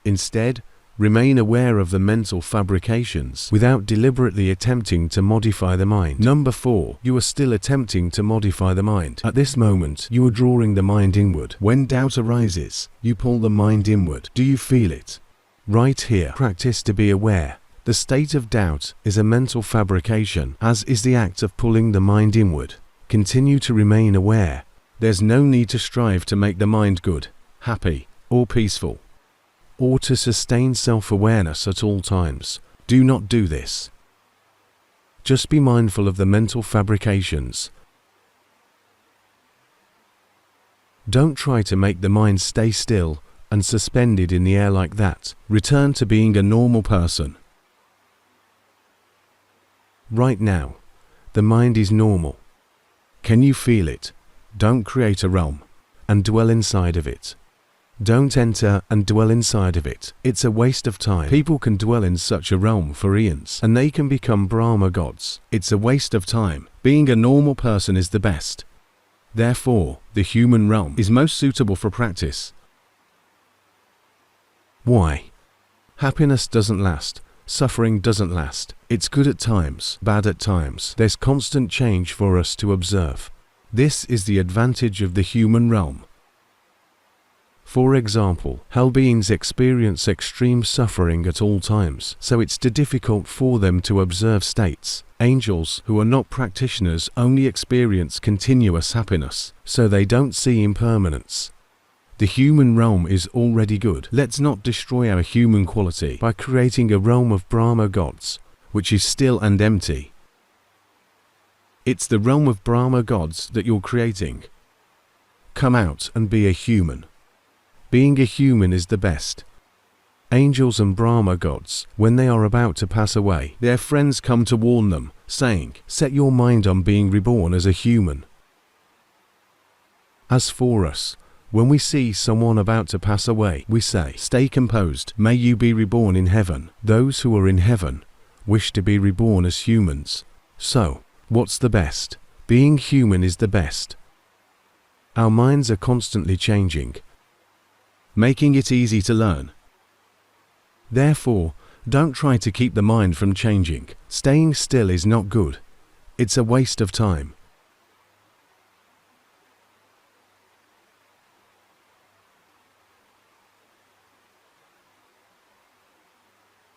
Instead, remain aware of the mental fabrications without deliberately attempting to modify the mind. Number 4. You are still attempting to modify the mind. At this moment, you are drawing the mind inward. When doubt arises, you pull the mind inward. Do you feel it? Right here, practice to be aware. The state of doubt is a mental fabrication, as is the act of pulling the mind inward. Continue to remain aware. There's no need to strive to make the mind good, happy, or peaceful, or to sustain self-awareness at all times. Do not do this. Just be mindful of the mental fabrications. Don't try to make the mind stay still and suspended in the air like that. Return to being a normal person. Right now, the mind is normal. Can you feel it? Don't create a realm and dwell inside of it. Don't enter and dwell inside of it. It's a waste of time. People can dwell in such a realm for eons, and they can become Brahma gods. It's a waste of time. Being a normal person is the best. Therefore, the human realm is most suitable for practice. Why? Happiness doesn't last. Suffering doesn't last. It's good at times, bad at times. There's constant change for us to observe. This is the advantage of the human realm. For example, hell beings experience extreme suffering at all times, so it's difficult for them to observe states. Angels, who are not practitioners, only experience continuous happiness, so they don't see impermanence. The human realm is already good. Let's not destroy our human quality by creating a realm of Brahma gods, which is still and empty. It's the realm of Brahma gods that you're creating. Come out and be a human. Being a human is the best. Angels and Brahma gods, when they are about to pass away, their friends come to warn them, saying, "Set your mind on being reborn as a human." As for us, when we see someone about to pass away, we say, "Stay composed, may you be reborn in heaven." Those who are in heaven wish to be reborn as humans. So, what's the best? Being human is the best. Our minds are constantly changing, making it easy to learn. Therefore, don't try to keep the mind from changing. Staying still is not good. It's a waste of time.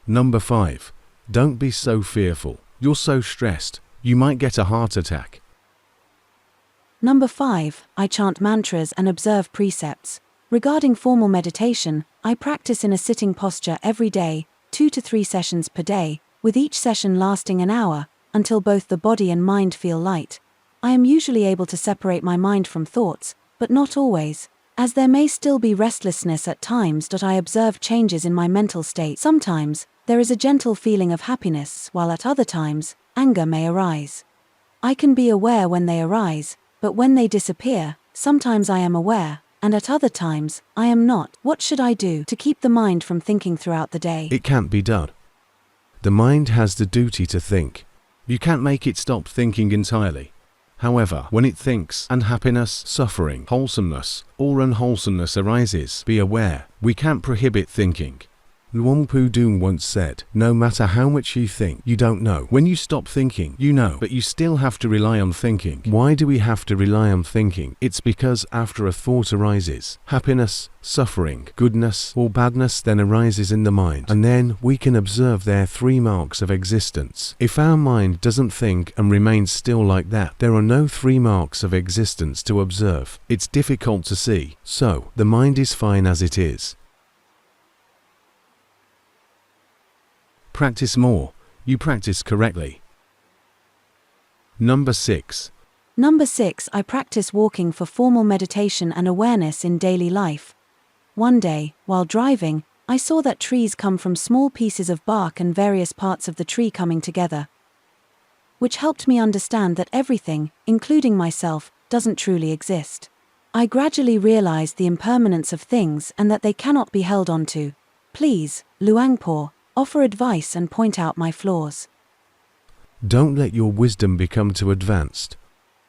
Number 5. Don't be so fearful. You're so stressed, you might get a heart attack. Number 5. I chant mantras and observe precepts. Regarding formal meditation, I practice in a sitting posture every day, 2 to 3 sessions per day, with each session lasting an hour, until both the body and mind feel light. I am usually able to separate my mind from thoughts, but not always, as there may still be restlessness at times. I observe changes in my mental state. Sometimes, there is a gentle feeling of happiness, while at other times, anger may arise. I can be aware when they arise, but when they disappear, sometimes I am aware, and at other times, I am not. What should I do to keep the mind from thinking throughout the day? It can't be done. The mind has the duty to think. You can't make it stop thinking entirely. However, when it thinks, and happiness, suffering, wholesomeness, or unwholesomeness arises, be aware, we can't prohibit thinking. Luang Pu Dung once said, no matter how much you think, you don't know. When you stop thinking, you know, but you still have to rely on thinking. Why do we have to rely on thinking? It's because after a thought arises, happiness, suffering, goodness, or badness then arises in the mind, and then we can observe their 3 marks of existence. If our mind doesn't think and remains still like that, there are no 3 marks of existence to observe. It's difficult to see, so the mind is fine as it is. Practice more. You practice correctly. Number 6. Number 6. I practice walking for formal meditation and awareness in daily life. One day, while driving, I saw that trees come from small pieces of bark and various parts of the tree coming together, which helped me understand that everything, including myself, doesn't truly exist. I gradually realized the impermanence of things and that they cannot be held onto. Please, Luang Por, offer advice and point out my flaws. Don't let your wisdom become too advanced.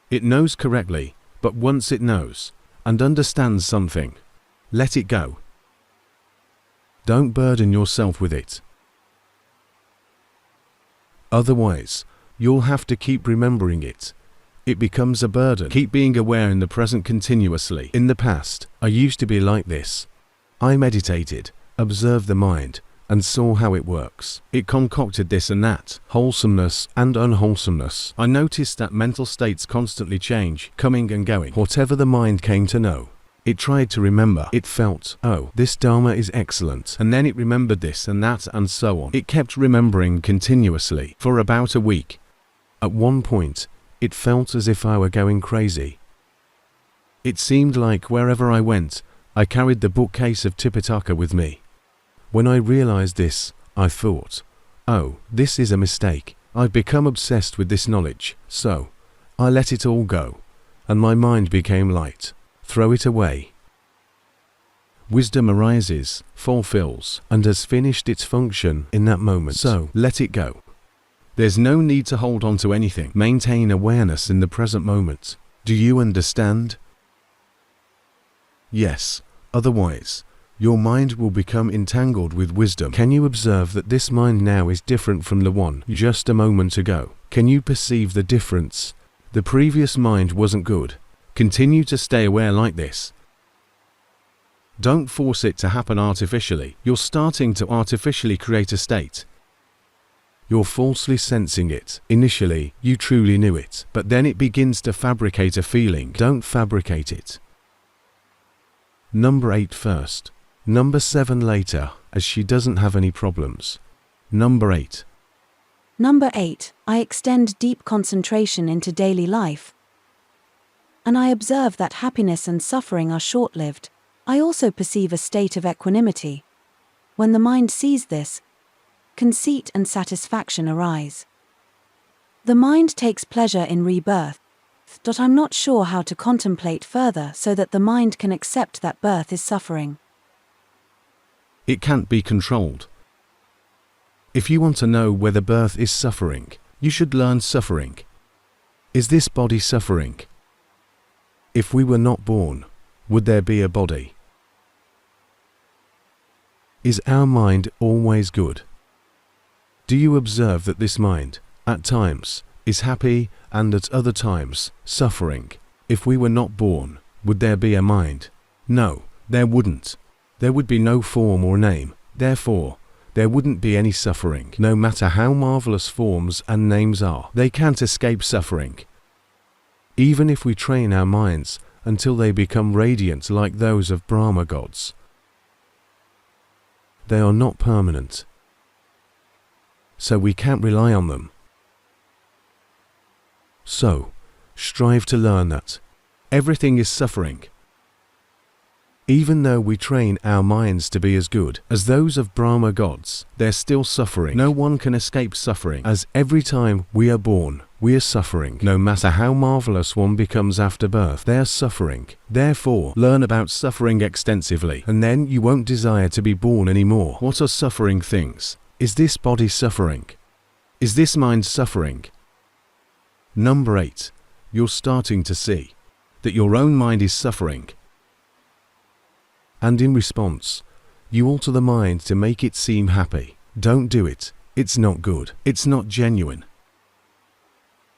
It knows correctly, but once it knows and understands something, let it go. Don't burden yourself with it. Otherwise, you'll have to keep remembering it. It becomes a burden. Keep being aware in the present continuously. In the past, I used to be like this. I meditated, observed the mind, and saw how it works. It concocted this and that, wholesomeness and unwholesomeness. I noticed that mental states constantly change, coming and going. Whatever the mind came to know, it tried to remember. It felt, oh, this Dharma is excellent. And then it remembered this and that and so on. It kept remembering continuously for about a week. At one point, it felt as if I were going crazy. It seemed like wherever I went, I carried the bookcase of Tipitaka with me. When I realized this, I thought, oh, this is a mistake. I've become obsessed with this knowledge, so I let it all go, and my mind became light. Throw it away. Wisdom arises, fulfills, and has finished its function in that moment, so let it go. There's no need to hold on to anything. Maintain awareness in the present moment. Do you understand? Yes, otherwise, your mind will become entangled with wisdom. Can you observe that this mind now is different from the one just a moment ago? Can you perceive the difference? The previous mind wasn't good. Continue to stay aware like this. Don't force it to happen artificially. You're starting to artificially create a state. You're falsely sensing it. Initially, you truly knew it, but then it begins to fabricate a feeling. Don't fabricate it. Number 8 first. Number 7 later, as she doesn't have any problems. Number 8. Number 8. I extend deep concentration into daily life, and I observe that happiness and suffering are short-lived. I also perceive a state of equanimity. When the mind sees this, conceit and satisfaction arise. The mind takes pleasure in rebirth. I'm not sure how to contemplate further so that the mind can accept that birth is suffering. It can't be controlled. If you want to know whether birth is suffering, you should learn suffering. Is this body suffering? If we were not born, would there be a body? Is our mind always good? Do you observe that this mind, at times, is happy and at other times, suffering? If we were not born, would there be a mind? No, there wouldn't. There would be no form or name. Therefore, there wouldn't be any suffering. No matter how marvelous forms and names are, they can't escape suffering. Even if we train our minds until they become radiant like those of Brahma gods, they are not permanent. So we can't rely on them. So, strive to learn that everything is suffering. Even though we train our minds to be as good as those of Brahma gods, they're still suffering. No one can escape suffering, as every time we are born, we are suffering. No matter how marvelous one becomes after birth, they are suffering. Therefore, learn about suffering extensively, and then you won't desire to be born anymore. What are suffering things? Is this body suffering? Is this mind suffering? Number 8. You're starting to see that your own mind is suffering. And in response, you alter the mind to make it seem happy. Don't do it. It's not good. It's not genuine.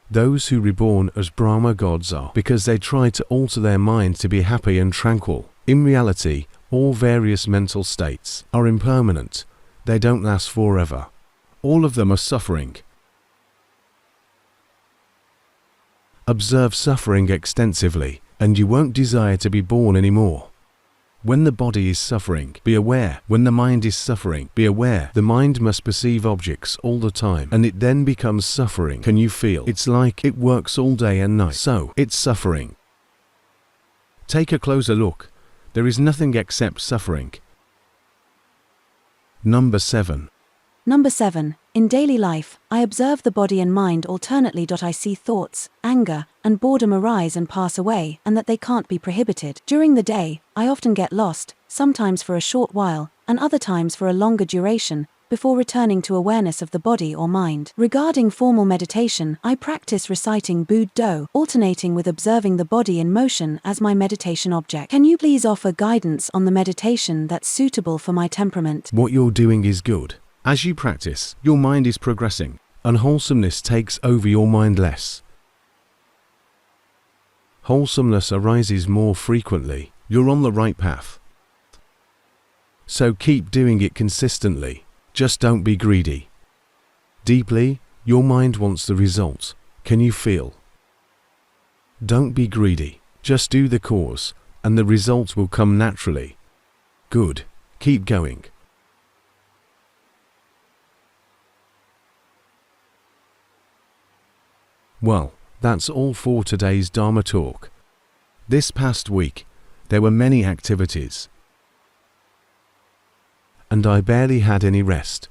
Those who reborn as Brahma gods are because they try to alter their mind to be happy and tranquil. In reality, all various mental states are impermanent. They don't last forever. All of them are suffering. Observe suffering extensively, and you won't desire to be born anymore. When the body is suffering, be aware. When the mind is suffering, be aware. The mind must perceive objects all the time, and it then becomes suffering. Can you feel? It's like it works all day and night. So, it's suffering. Take a closer look. There is nothing except suffering. Number 7. Number 7. In daily life, I observe the body and mind alternately. I see thoughts, anger, and boredom arise and pass away, and that they can't be prohibited. During the day, I often get lost, sometimes for a short while, and other times for a longer duration, before returning to awareness of the body or mind. Regarding formal meditation, I practice reciting Buddho, alternating with observing the body in motion as my meditation object. Can you please offer guidance on the meditation that's suitable for my temperament? What you're doing is good. As you practice, your mind is progressing. Unwholesomeness takes over your mind less. Wholesomeness arises more frequently. You're on the right path. So keep doing it consistently. Just don't be greedy. Deeply, your mind wants the result. Can you feel? Don't be greedy. Just do the cause, and the result will come naturally. Good. Keep going. Well, that's all for today's Dharma talk. This past week, there were many activities, and I barely had any rest.